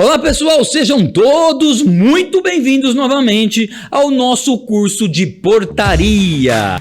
Olá pessoal, sejam todos muito bem-vindos novamente ao nosso curso de portaria.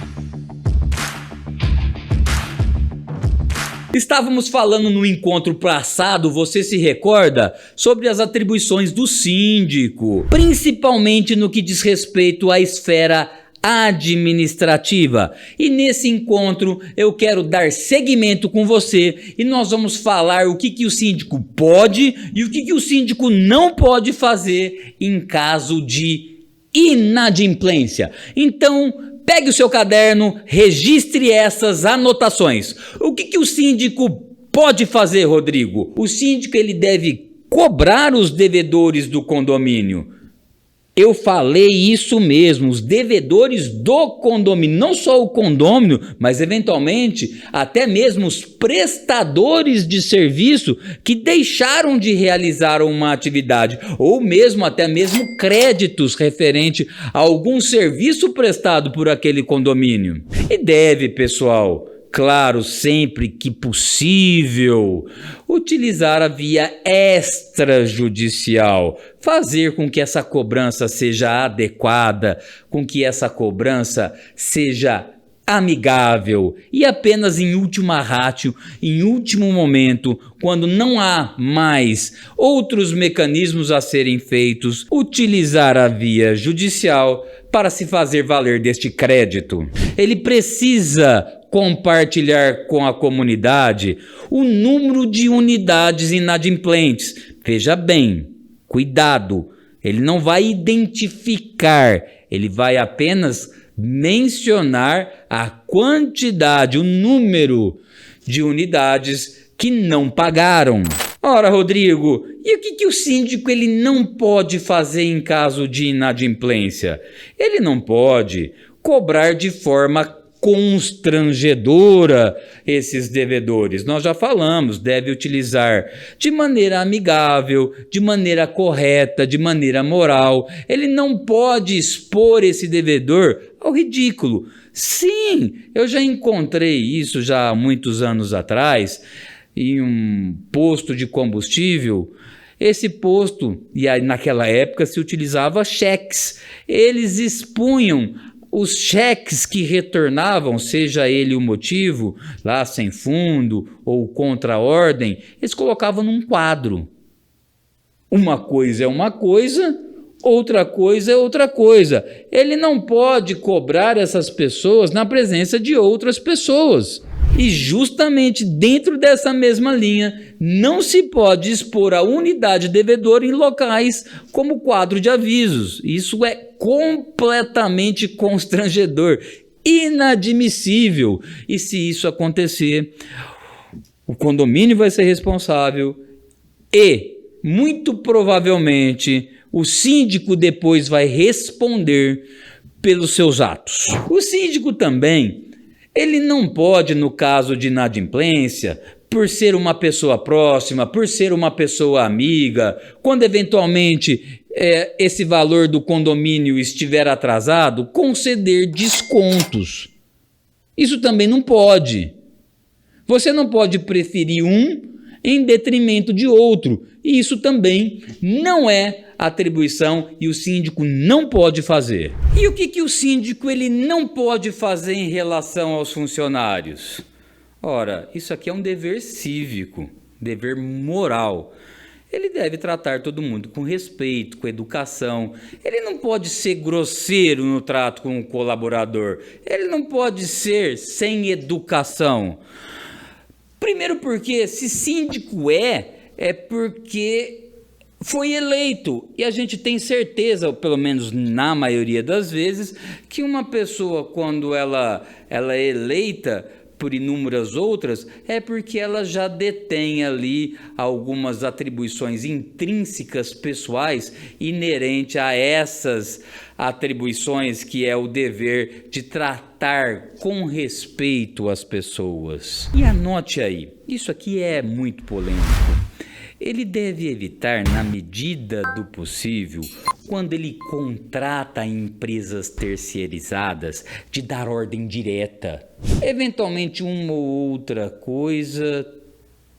Estávamos falando no encontro passado, você se recorda, sobre as atribuições do síndico, principalmente no que diz respeito à esfera administrativa. E nesse encontro eu quero dar seguimento com você e nós vamos falar o que o síndico pode e o que o síndico não pode fazer em caso de inadimplência. Então, pegue o seu caderno, registre essas anotações. O que o síndico pode fazer, Rodrigo? O síndico ele deve cobrar os devedores do condomínio. Eu falei isso mesmo, os devedores do condomínio, não só o condômino, mas eventualmente até mesmo os prestadores de serviço que deixaram de realizar uma atividade, ou mesmo até mesmo créditos referente a algum serviço prestado por aquele condomínio. E deve, pessoal, claro, sempre que possível, utilizar a via extrajudicial, fazer com que essa cobrança seja adequada, com que essa cobrança seja amigável e apenas em última ratio, em último momento, quando não há mais outros mecanismos a serem feitos, utilizar a via judicial para se fazer valer deste crédito. Ele precisa compartilhar com a comunidade o número de unidades inadimplentes. Veja bem, cuidado, ele não vai identificar, ele vai apenas mencionar a quantidade, o número de unidades que não pagaram. Ora, Rodrigo, e o que o síndico ele não pode fazer em caso de inadimplência? Ele não pode cobrar de forma constrangedora esses devedores. Nós já falamos, deve utilizar de maneira amigável, de maneira correta, de maneira moral. Ele não pode expor esse devedor ao ridículo. Sim, eu já encontrei isso já há muitos anos atrás em um posto de combustível. Esse posto, e aí naquela época se utilizava cheques. Eles expunham os cheques que retornavam, seja ele o motivo, lá sem fundo ou contra a ordem, eles colocavam num quadro. Uma coisa é uma coisa, outra coisa é outra coisa. Ele não pode cobrar essas pessoas na presença de outras pessoas. E justamente dentro dessa mesma linha, não se pode expor a unidade devedora em locais como quadro de avisos. Isso é completamente constrangedor, inadmissível. E se isso acontecer, o condomínio vai ser responsável e, muito provavelmente, o síndico depois vai responder pelos seus atos. O síndico também, ele não pode, no caso de inadimplência, por ser uma pessoa próxima, por ser uma pessoa amiga, quando eventualmente esse valor do condomínio estiver atrasado, conceder descontos. Isso também não pode. Você não pode preferir um em detrimento de outro. E isso também não é atribuição e o síndico não pode fazer. E o que o síndico ele não pode fazer em relação aos funcionários? Ora, isso aqui é um dever cívico, dever moral. Ele deve tratar todo mundo com respeito, com educação. Ele não pode ser grosseiro no trato com o colaborador. Ele não pode ser sem educação. Primeiro porque se síndico é porque foi eleito, e a gente tem certeza, pelo menos na maioria das vezes, que uma pessoa, quando ela é eleita por inúmeras outras, é porque ela já detém ali algumas atribuições intrínsecas pessoais inerente a essas atribuições, que é o dever de tratar com respeito as pessoas. E anote aí, isso aqui é muito polêmico. Ele deve evitar, na medida do possível, quando ele contrata empresas terceirizadas, de dar ordem direta. Eventualmente uma ou outra coisa,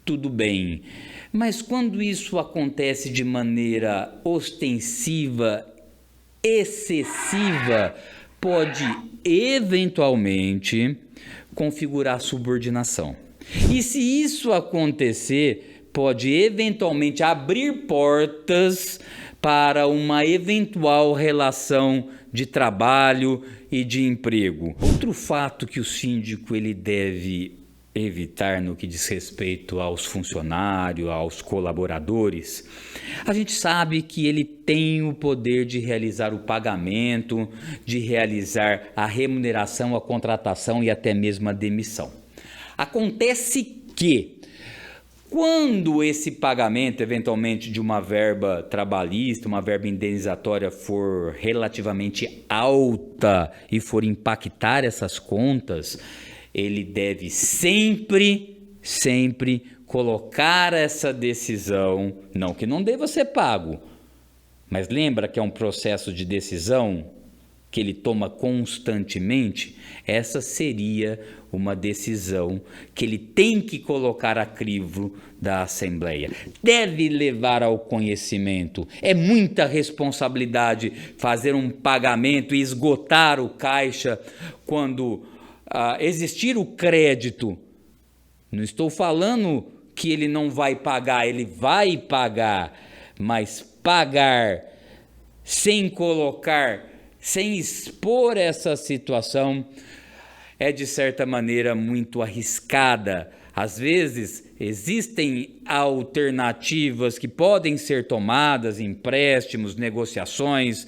tudo bem. Mas quando isso acontece de maneira ostensiva, excessiva, pode eventualmente configurar subordinação. E se isso acontecer, pode eventualmente abrir portas para uma eventual relação de trabalho e de emprego. Outro fato que o síndico ele deve evitar no que diz respeito aos funcionários, aos colaboradores, a gente sabe que ele tem o poder de realizar o pagamento, de realizar a remuneração, a contratação e até mesmo a demissão. Acontece que quando esse pagamento, eventualmente, de uma verba trabalhista, uma verba indenizatória for relativamente alta e for impactar essas contas, ele deve sempre colocar essa decisão, não que não deva ser pago, mas lembra que é um processo de decisão que ele toma constantemente. Essa seria uma decisão que ele tem que colocar a crivo da Assembleia. Deve levar ao conhecimento. É muita responsabilidade fazer um pagamento e esgotar o caixa quando existir o crédito. Não estou falando que ele não vai pagar, ele vai pagar, mas pagar sem colocar, sem expor essa situação é de certa maneira muito arriscada. Às vezes existem alternativas que podem ser tomadas, empréstimos, negociações,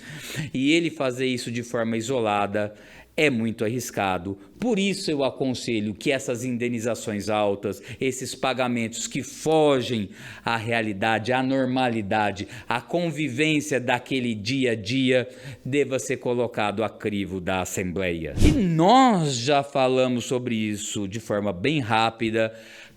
e ele fazer isso de forma isolada é muito arriscado. Por isso eu aconselho que essas indenizações altas, esses pagamentos que fogem à realidade, à normalidade, à convivência daquele dia a dia, deva ser colocado a crivo da Assembleia. E nós já falamos sobre isso de forma bem rápida.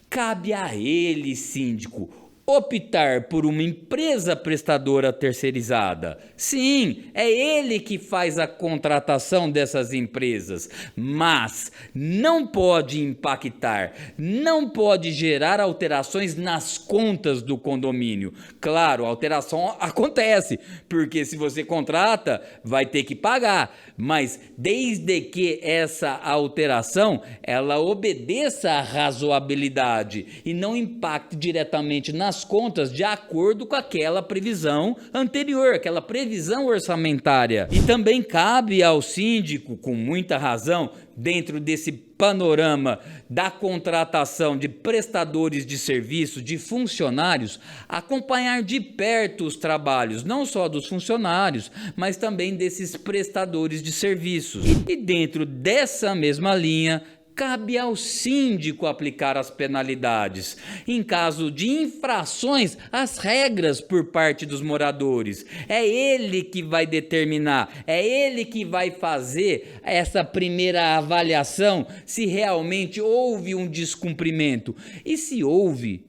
Cabe a ele, síndico, optar por uma empresa prestadora terceirizada. Sim, é ele que faz a contratação dessas empresas, mas não pode impactar, não pode gerar alterações nas contas do condomínio. Claro, a alteração acontece, porque se você contrata, vai ter que pagar, mas desde que essa alteração ela obedeça à razoabilidade e não impacte diretamente nas contas de acordo com aquela previsão anterior, aquela previsão orçamentária. E também cabe ao síndico, com muita razão, dentro desse panorama da contratação de prestadores de serviço, de funcionários, acompanhar de perto os trabalhos, não só dos funcionários, mas também desses prestadores de serviços. E dentro dessa mesma linha, cabe ao síndico aplicar as penalidades em caso de infrações às regras por parte dos moradores. É ele que vai determinar, é ele que vai fazer essa primeira avaliação se realmente houve um descumprimento. E se houve,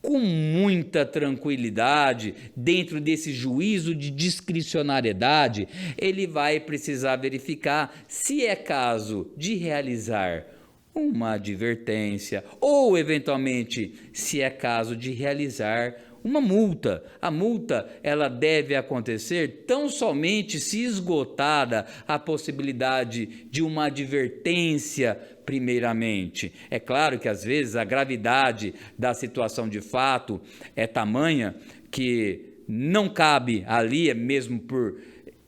com muita tranquilidade, dentro desse juízo de discricionariedade, ele vai precisar verificar se é caso de realizar uma advertência ou, eventualmente, se é caso de realizar uma multa. A multa ela deve acontecer tão somente se esgotada a possibilidade de uma advertência primeiramente. É claro que às vezes a gravidade da situação de fato é tamanha que não cabe ali, mesmo por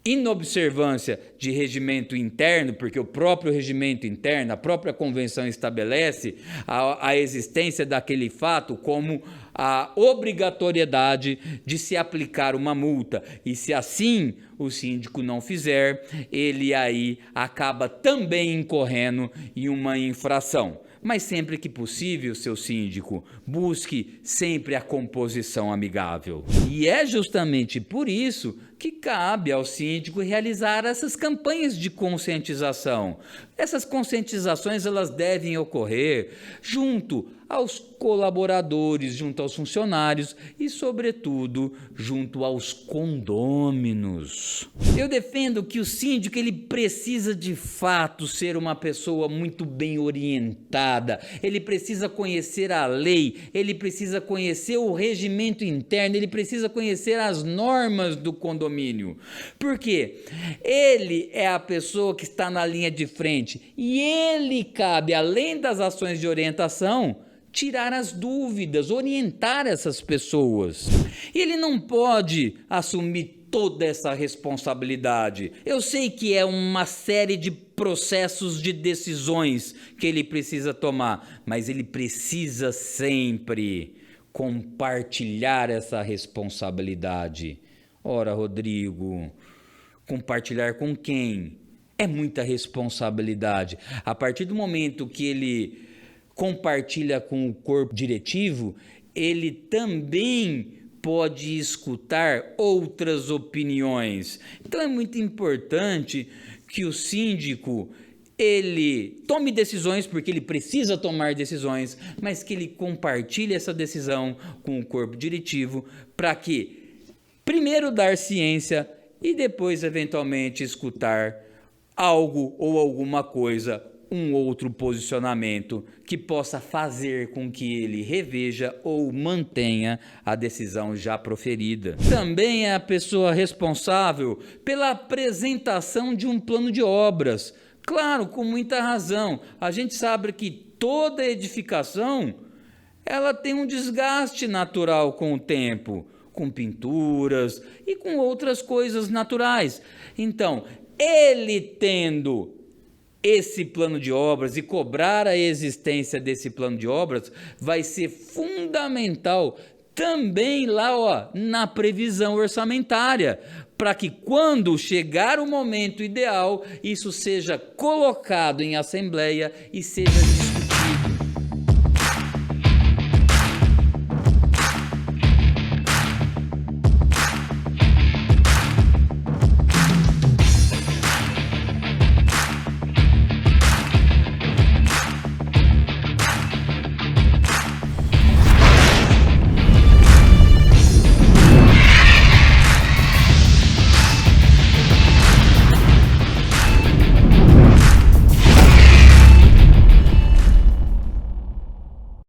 inobservância de regimento interno, porque o próprio regimento interno, a própria convenção estabelece a existência daquele fato como a obrigatoriedade de se aplicar uma multa. E se assim o síndico não fizer, ele aí acaba também incorrendo em uma infração. Mas sempre que possível, seu síndico, busque sempre a composição amigável. E é justamente por isso que cabe ao síndico realizar essas campanhas de conscientização. Essas conscientizações elas devem ocorrer junto aos colaboradores, junto aos funcionários e, sobretudo, junto aos condôminos. Eu defendo que o síndico ele precisa de fato ser uma pessoa muito bem orientada, ele precisa conhecer a lei, ele precisa conhecer o regimento interno, ele precisa conhecer as normas do condomínio. Por quê? Ele é a pessoa que está na linha de frente e ele cabe, além das ações de orientação, tirar as dúvidas, orientar essas pessoas. E ele não pode assumir toda essa responsabilidade. Eu sei que é uma série de processos de decisões que ele precisa tomar, mas ele precisa sempre compartilhar essa responsabilidade. Ora, Rodrigo, compartilhar com quem? É muita responsabilidade. A partir do momento que ele compartilha com o corpo diretivo, ele também pode escutar outras opiniões. Então é muito importante que o síndico ele tome decisões, porque ele precisa tomar decisões, mas que ele compartilhe essa decisão com o corpo diretivo para que primeiro dar ciência e depois eventualmente escutar algo ou alguma coisa, um outro posicionamento que possa fazer com que ele reveja ou mantenha a decisão já proferida. Também é a pessoa responsável pela apresentação de um plano de obras. Claro, com muita razão. A gente sabe que toda edificação ela tem um desgaste natural com o tempo, com pinturas e com outras coisas naturais. Então, ele tendo esse plano de obras e cobrar a existência desse plano de obras vai ser fundamental também lá na previsão orçamentária, para que quando chegar o momento ideal, isso seja colocado em assembleia e seja